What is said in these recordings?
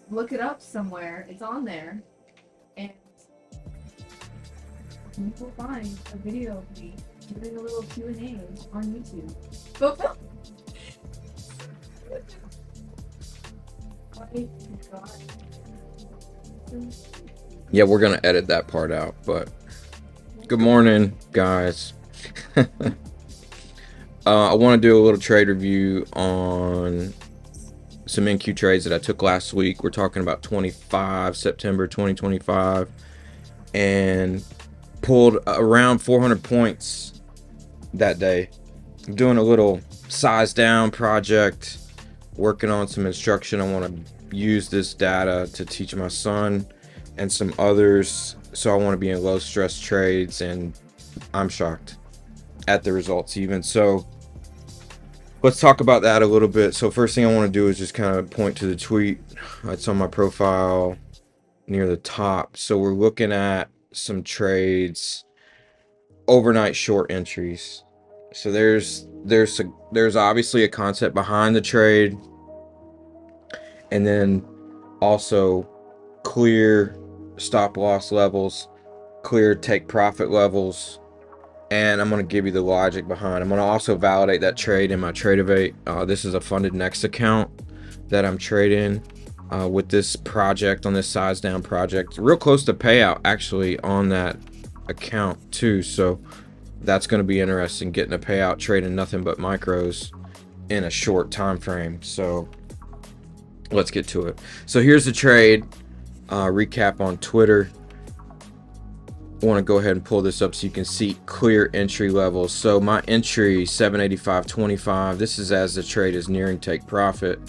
Look it up somewhere. It's on there, and you will find a video of me doing a little Q&A on YouTube. But I forgot. Yeah, we're gonna edit that part out, but good morning, guys. I want to do a little trade review on some NQ trades that I took last week. We're talking about September 2025, and pulled around 400 points that day. I'm doing a little size down project, working on some instruction. I want to use this data to teach my son and some others, so I want to be in low stress trades, and I'm shocked at the results even. So let's talk about that a little bit. So first thing I want to do is just kind of point to the tweet. It's on my profile near the top. So we're looking at some trades, overnight short entries. So there's obviously a concept behind the trade, and then also clear stop loss levels, clear take profit levels, and I'm going to give you the logic behind. I'm going to also validate that trade in my Tradeovate. This is a funded next account that I'm trading with this project, on this size down project, real close to payout actually on that account too. So that's going to be interesting, getting a payout trading nothing but micros in a short time frame. So let's get to it. So here's the trade recap on Twitter. I want to go ahead and pull this up so you can see clear entry levels. So my entry 785.25. This is as the trade is nearing take profit.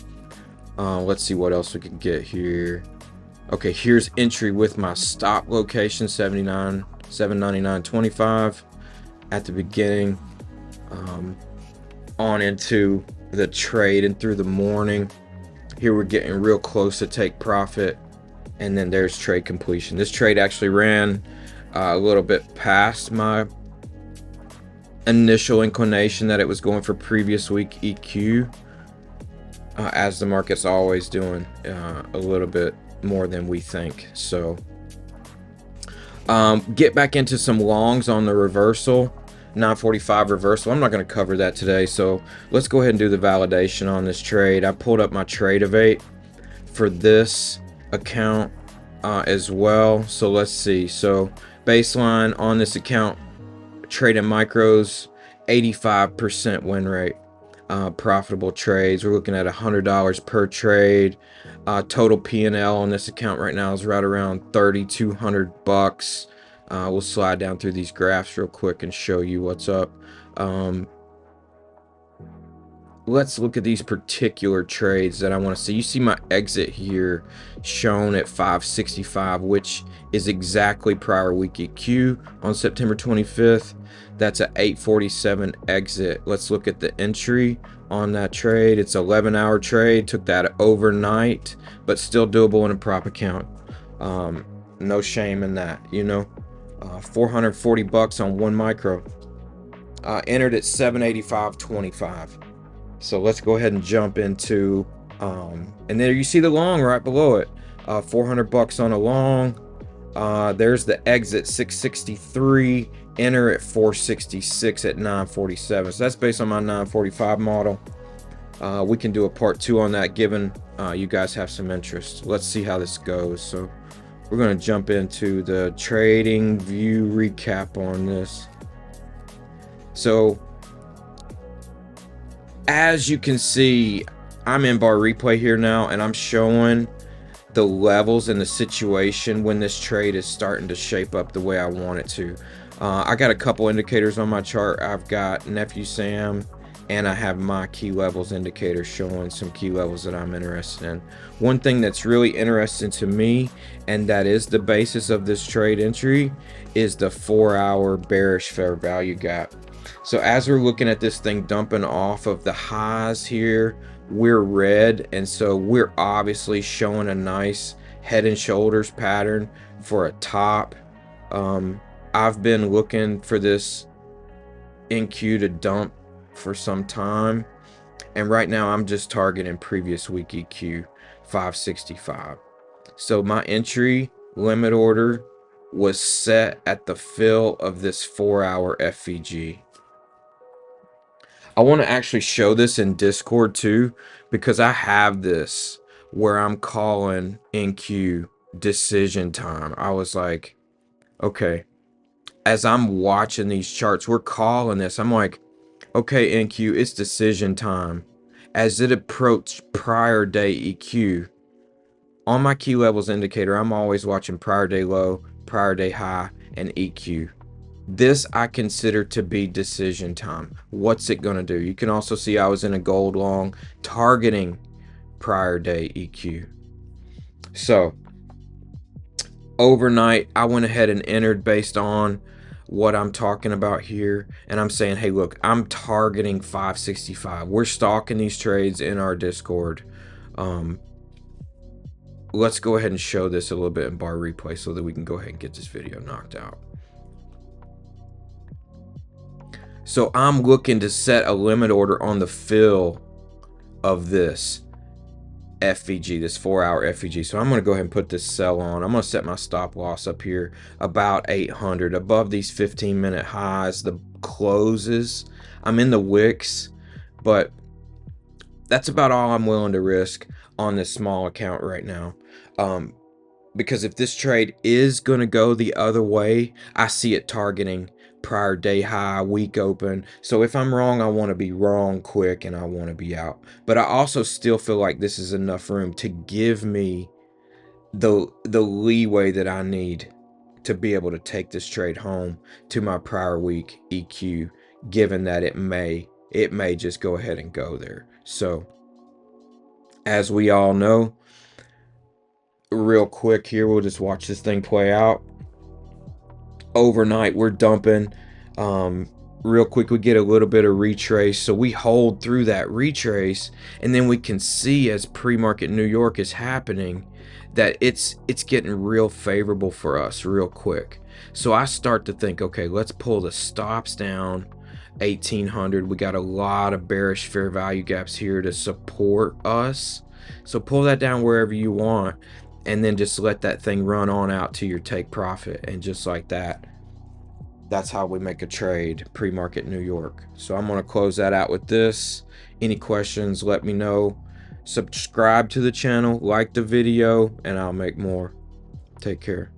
Let's see what else we can get here. Okay, here's entry with my stop location 799.25 at the beginning, on into the trade and through the morning. Here we're getting real close to take profit, and then there's trade completion. This trade actually ran a little bit past my initial inclination that it was going for previous week EQ, as the market's always doing a little bit more than we think. So get back into some longs on the reversal, 945 reversal. I'm not going to cover that today, so let's go ahead and do the validation on this trade. I pulled up my Tradeovate for this account as well. So let's see. So baseline on this account, trading micros, 85% win rate. Profitable trades, we're looking at $100 per trade. Total P&L on this account right now is right around $3,200. We'll slide down through these graphs real quick and show you what's up. Let's look at these particular trades that I want to see. You see my exit here shown at 565, which is exactly prior week EQ on September 25th. That's an 847 exit. Let's look at the entry on that trade. It's an 11-hour trade. Took that overnight, but still doable in a prop account. No shame in that, you know. 440 bucks on one micro. Entered at 785.25. So let's go ahead and jump into, and there you see the long right below it. 400 bucks on a long. There's the exit 663. Enter at 466 at 947. So that's based on my 945 model. We can do a part 2 on that, given you guys have some interest. Let's see how this goes. So we're going to jump into the trading view recap on this. So as you can see, I'm in bar replay here now, and I'm showing the levels and the situation when this trade is starting to shape up the way I want it to. I got a couple indicators on my chart. I've got Nephew Sam, and I have my key levels indicator showing some key levels that I'm interested in. One thing that's really interesting to me, and that is the basis of this trade entry, is the 4-hour bearish fair value gap. So as we're looking at this thing dumping off of the highs here, we're red, and so we're obviously showing a nice head and shoulders pattern for a top. I've been looking for this NQ to dump for some time, And right now I'm just targeting previous week EQ 565. So my entry limit order was set at the fill of this 4-hour FVG. I want to actually show this in Discord too, because I have this where I'm calling NQ decision time. I was like, okay, as I'm watching these charts, we're calling this. I'm like, okay, NQ, it's decision time. As it approached prior day EQ, on my key levels indicator, I'm always watching prior day low, prior day high, and EQ. This I consider to be decision time. What's it going to do? You can also see I was in a gold long targeting prior day EQ. So overnight, I went ahead and entered based on what I'm talking about here. And I'm saying, hey, look, I'm targeting 565. We're stalking these trades in our Discord. Let's go ahead and show this a little bit in bar replay so that we can go ahead and get this video knocked out. So I'm looking to set a limit order on the fill of this FVG, this 4-hour FVG. So I'm going to go ahead and put this sell on. I'm going to set my stop loss up here about 800 above these 15-minute highs, the closes. I'm in the wicks, but that's about all I'm willing to risk on this small account right now. Because if this trade is going to go the other way, I see it targeting prior day high, week open. So if I'm wrong, I want to be wrong quick and I want to be out. But I also still feel like this is enough room to give me the leeway that I need to be able to take this trade home to my prior week EQ, given that it may just go ahead and go there. So as we all know, real quick here, we'll just watch this thing play out. Overnight, we're dumping. Real quick, we get a little bit of retrace, so we hold through that retrace, and then we can see as pre-market New York is happening that it's getting real favorable for us real quick. So I start to think, okay, let's pull the stops down 1800. We got a lot of bearish fair value gaps here to support us, so pull that down wherever you want, and then just let that thing run on out to your take profit. And just like that, that's how we make a trade pre-market New York. So I'm going to close that out with this. Any questions, let me know. Subscribe to the channel, like the video, and I'll make more. Take care.